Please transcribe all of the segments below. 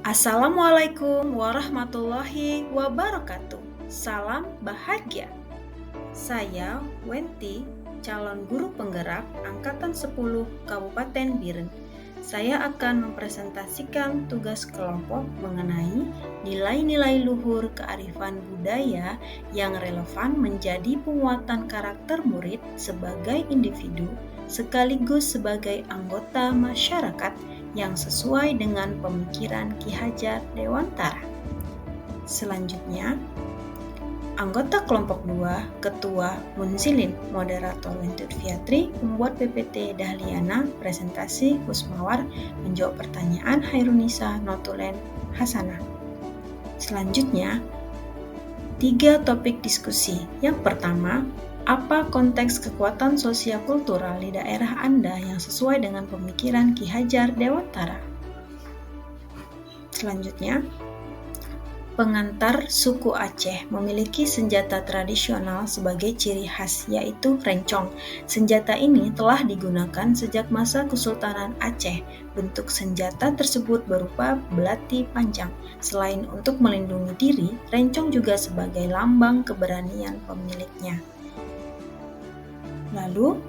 Assalamualaikum warahmatullahi wabarakatuh. Salam bahagia. Saya Wenti, calon guru penggerak Angkatan 10 Kabupaten Biren. Saya akan mempresentasikan tugas kelompok mengenai nilai-nilai luhur kearifan budaya yang relevan menjadi penguatan karakter murid sebagai individu sekaligus sebagai anggota masyarakat yang sesuai dengan pemikiran Ki Hajar Dewantara. Selanjutnya, anggota kelompok 2, Ketua Munzilin, Moderator Wentut Fiatri, membuat PPT Dahliana, presentasi Kusmawar, menjawab pertanyaan Hairunisa Notulen Hasanah. Selanjutnya, 3 topik diskusi. Yang pertama, apa konteks kekuatan sosial kultural di daerah Anda yang sesuai dengan pemikiran Ki Hajar Dewantara? Selanjutnya, pengantar suku Aceh memiliki senjata tradisional sebagai ciri khas, yaitu rencong. Senjata ini telah digunakan sejak masa Kesultanan Aceh. Bentuk senjata tersebut berupa belati panjang. Selain untuk melindungi diri, rencong juga sebagai lambang keberanian pemiliknya. Lalu,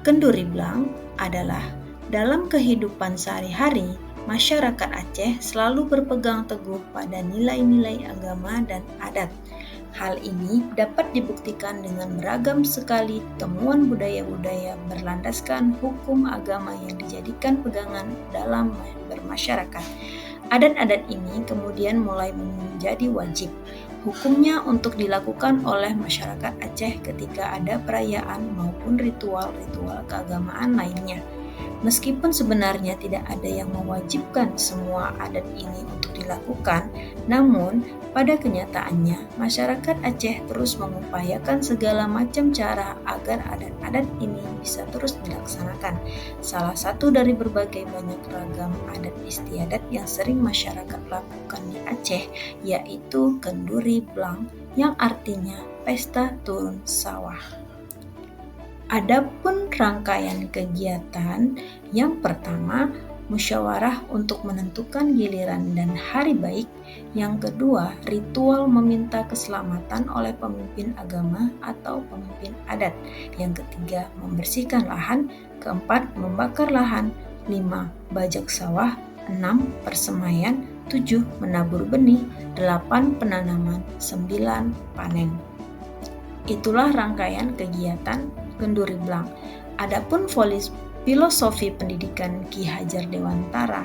kenduri blang adalah dalam kehidupan sehari-hari, masyarakat Aceh selalu berpegang teguh pada nilai-nilai agama dan adat. Hal ini dapat dibuktikan dengan beragam sekali temuan budaya-budaya berlandaskan hukum agama yang dijadikan pegangan dalam bermasyarakat. Adat-adat ini kemudian mulai menjadi wajib hukumnya untuk dilakukan oleh masyarakat Aceh ketika ada perayaan maupun ritual-ritual keagamaan lainnya. Meskipun sebenarnya tidak ada yang mewajibkan semua adat ini untuk dilakukan, namun pada kenyataannya masyarakat Aceh terus mengupayakan segala macam cara agar adat-adat ini bisa terus dilaksanakan. Salah satu dari berbagai banyak ragam adat istiadat yang sering masyarakat lakukan di Aceh yaitu kenduri blang yang artinya pesta turun sawah. Adapun rangkaian kegiatan, yang pertama, musyawarah untuk menentukan giliran dan hari baik. Yang kedua, ritual meminta keselamatan oleh pemimpin agama atau pemimpin adat. Yang ketiga, membersihkan lahan. Keempat, membakar lahan. 5, bajak sawah. 6, persemaian. 7, menabur benih. 8, penanaman. 9, panen. Itulah rangkaian kegiatan kenduri blang. Adapun filosofi pendidikan Ki Hajar Dewantara,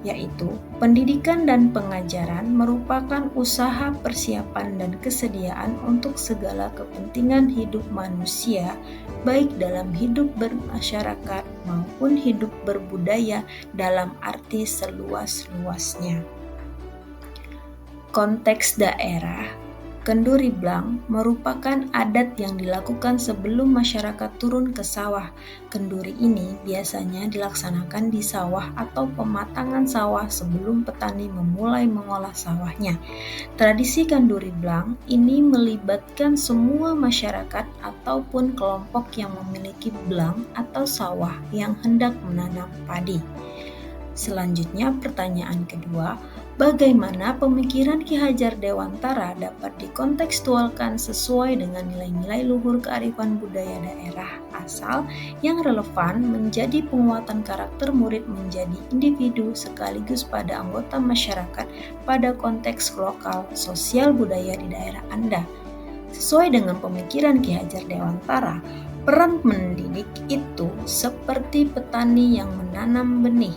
yaitu pendidikan dan pengajaran merupakan usaha persiapan dan kesediaan untuk segala kepentingan hidup manusia, baik dalam hidup bermasyarakat maupun hidup berbudaya dalam arti seluas-luasnya. Konteks daerah. Kenduri blang merupakan adat yang dilakukan sebelum masyarakat turun ke sawah. Kenduri ini biasanya dilaksanakan di sawah atau pematangan sawah sebelum petani memulai mengolah sawahnya. Tradisi kenduri blang ini melibatkan semua masyarakat ataupun kelompok yang memiliki blang atau sawah yang hendak menanam padi. Selanjutnya, pertanyaan kedua, bagaimana pemikiran Ki Hajar Dewantara dapat dikontekstualkan sesuai dengan nilai-nilai luhur kearifan budaya daerah asal yang relevan menjadi penguatan karakter murid menjadi individu sekaligus pada anggota masyarakat pada konteks lokal sosial budaya di daerah Anda? Sesuai dengan pemikiran Ki Hajar Dewantara, peran mendidik itu seperti petani yang menanam benih,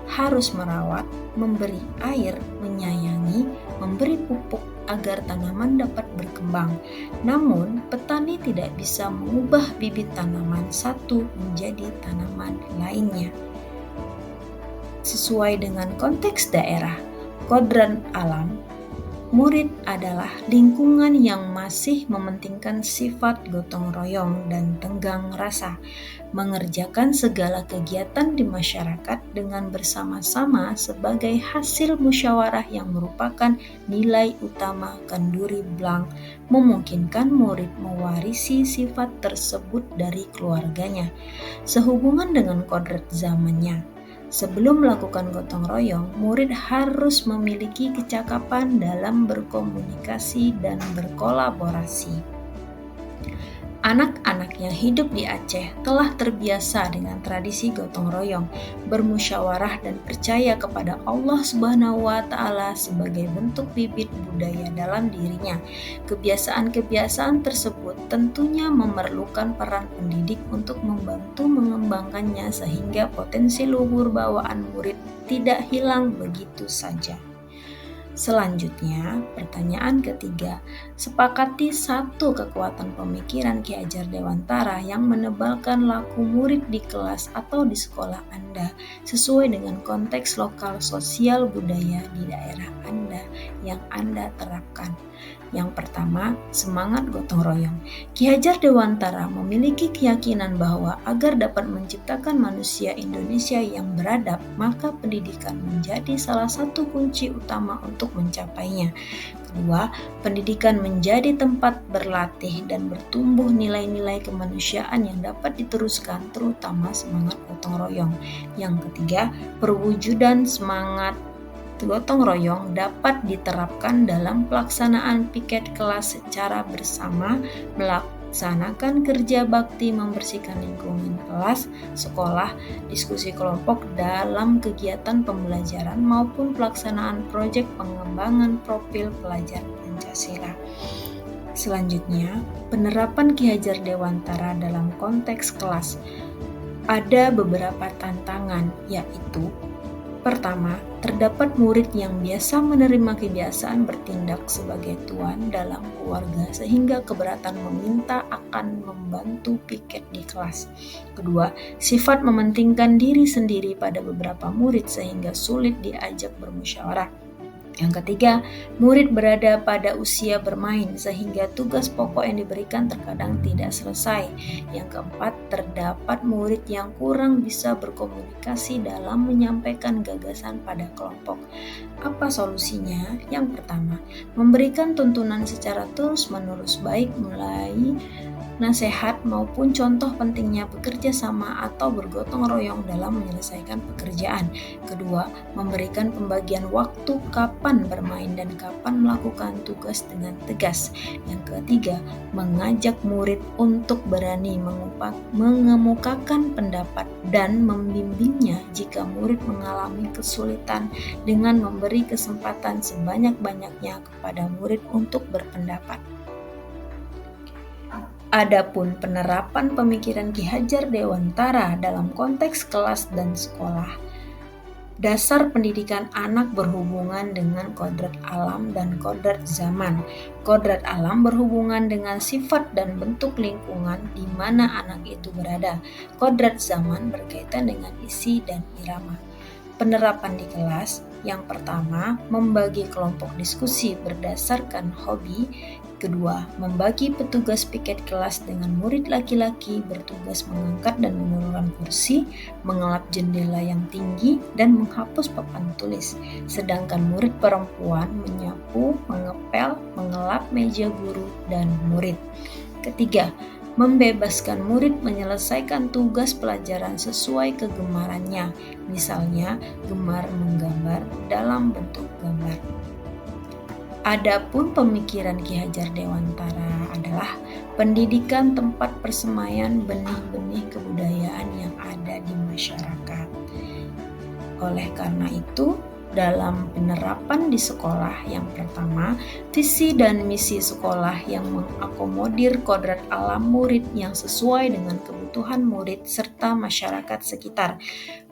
harus merawat, memberi air, menyayangi, memberi pupuk agar tanaman dapat berkembang. Namun, petani tidak bisa mengubah bibit tanaman satu menjadi tanaman lainnya. Sesuai dengan konteks daerah, kodrat alam, murid adalah lingkungan yang masih mementingkan sifat gotong royong dan tenggang rasa, mengerjakan segala kegiatan di masyarakat dengan bersama-sama sebagai hasil musyawarah yang merupakan nilai utama kenduri blang, memungkinkan murid mewarisi sifat tersebut dari keluarganya. Sehubungan dengan kodrat zamannya, Sebelum melakukan gotong royong, murid harus memiliki kecakapan dalam berkomunikasi dan berkolaborasi. Anak-anak yang hidup di Aceh telah terbiasa dengan tradisi gotong royong, bermusyawarah dan percaya kepada Allah Subhanahu wa Ta'ala sebagai bentuk bibit budaya dalam dirinya. Kebiasaan-kebiasaan tersebut tentunya memerlukan peran pendidik untuk membantu mengembangkannya sehingga potensi luhur bawaan murid tidak hilang begitu saja. Selanjutnya, pertanyaan ketiga, sepakati satu kekuatan pemikiran Ki Hajar Dewantara yang menebalkan laku murid di kelas atau di sekolah Anda sesuai dengan konteks lokal sosial budaya di daerah Anda yang Anda terapkan. Yang pertama, semangat gotong royong. Ki Hajar Dewantara memiliki keyakinan bahwa agar dapat menciptakan manusia Indonesia yang beradab, maka pendidikan menjadi salah satu kunci utama untuk mencapainya. Kedua, pendidikan menjadi tempat berlatih dan bertumbuh nilai-nilai kemanusiaan yang dapat diteruskan, terutama semangat gotong royong. Yang ketiga, perwujudan semangat gotong royong dapat diterapkan dalam pelaksanaan piket kelas secara bersama, melaksanakan kerja bakti membersihkan lingkungan kelas, sekolah, diskusi kelompok dalam kegiatan pembelajaran maupun pelaksanaan proyek pengembangan profil pelajar Pancasila. Selanjutnya, penerapan Ki Hajar Dewantara dalam konteks kelas. Ada beberapa tantangan, yaitu pertama, terdapat murid yang biasa menerima kebiasaan bertindak sebagai tuan dalam keluarga sehingga keberatan meminta akan membantu piket di kelas. Kedua, sifat mementingkan diri sendiri pada beberapa murid sehingga sulit diajak bermusyawarah. Yang ketiga, murid berada pada usia bermain sehingga tugas pokok yang diberikan terkadang tidak selesai. Yang keempat, terdapat murid yang kurang bisa berkomunikasi dalam menyampaikan gagasan pada kelompok. Apa solusinya? Yang pertama, memberikan tuntunan secara terus-menerus baik mulai nasihat maupun contoh pentingnya bekerja sama atau bergotong royong dalam menyelesaikan pekerjaan. Kedua, memberikan pembagian waktu kapan bermain dan kapan melakukan tugas dengan tegas. Yang ketiga, mengajak murid untuk berani mengemukakan pendapat dan membimbingnya jika murid mengalami kesulitan dengan memberi kesempatan sebanyak-banyaknya kepada murid untuk berpendapat. Adapun penerapan pemikiran Ki Hajar Dewantara dalam konteks kelas dan sekolah. Dasar pendidikan anak berhubungan dengan kodrat alam dan kodrat zaman. Kodrat alam berhubungan dengan sifat dan bentuk lingkungan di mana anak itu berada. Kodrat zaman berkaitan dengan isi dan irama. Penerapan di kelas. Yang pertama, membagi kelompok diskusi berdasarkan hobi. Kedua, membagi petugas piket kelas dengan murid laki-laki bertugas mengangkat dan menurunkan kursi, mengelap jendela yang tinggi, dan menghapus papan tulis. Sedangkan murid perempuan menyapu, mengepel, mengelap meja guru dan murid. Ketiga, membebaskan murid menyelesaikan tugas pelajaran sesuai kegemarannya, misalnya gemar menggambar dalam bentuk gambar. Adapun pemikiran Ki Hajar Dewantara adalah pendidikan tempat persemaian benih-benih kebudayaan yang ada di masyarakat. Oleh karena itu, dalam penerapan di sekolah, yang pertama, visi dan misi sekolah yang mengakomodir kodrat alam murid yang sesuai dengan kebutuhan murid serta masyarakat sekitar.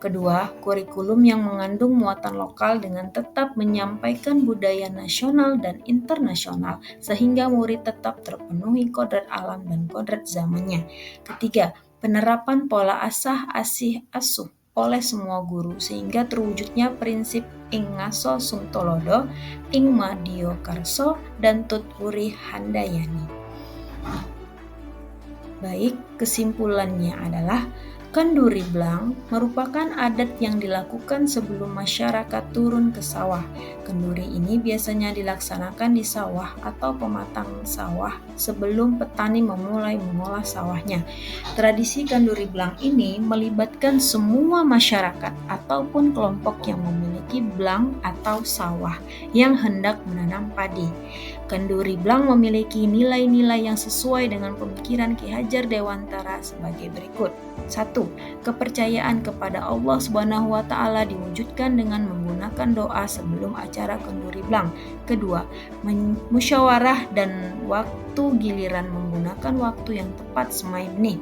Kedua, kurikulum yang mengandung muatan lokal dengan tetap menyampaikan budaya nasional dan internasional sehingga murid tetap terpenuhi kodrat alam dan kodrat zamannya. Ketiga, penerapan pola asah asih asuh oleh semua guru sehingga terwujudnya prinsip ing ngaso sungtolodo, ing madya karso, dan tuturi handayani. Baik, kesimpulannya adalah Kenduri Blang merupakan adat yang dilakukan sebelum masyarakat turun ke sawah. Kenduri ini biasanya dilaksanakan di sawah atau pematang sawah sebelum petani memulai mengolah sawahnya. Tradisi kenduri Blang ini melibatkan semua masyarakat ataupun kelompok yang memiliki blang atau sawah yang hendak menanam padi. Kenduri Blang memiliki nilai-nilai yang sesuai dengan pemikiran Ki Hajar Dewantara sebagai berikut. 1. Kepercayaan kepada Allah Subhanahu wa taala diwujudkan dengan menggunakan doa sebelum acara kenduri Blang. Kedua, musyawarah dan waktu giliran menggunakan waktu yang tepat semai benih.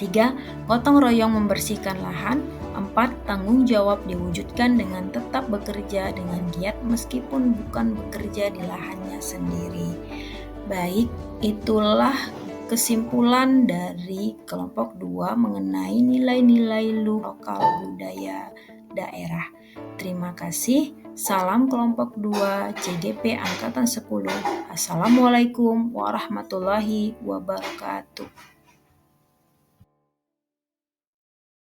3. Gotong royong membersihkan lahan. 4. Tanggung jawab diwujudkan dengan tetap bekerja dengan giat meskipun bukan bekerja di lahannya sendiri. Baik, itulah kesimpulan dari kelompok 2 mengenai nilai-nilai lokal budaya daerah. Terima kasih. Salam kelompok 2 CGP Angkatan 10. Assalamualaikum warahmatullahi wabarakatuh.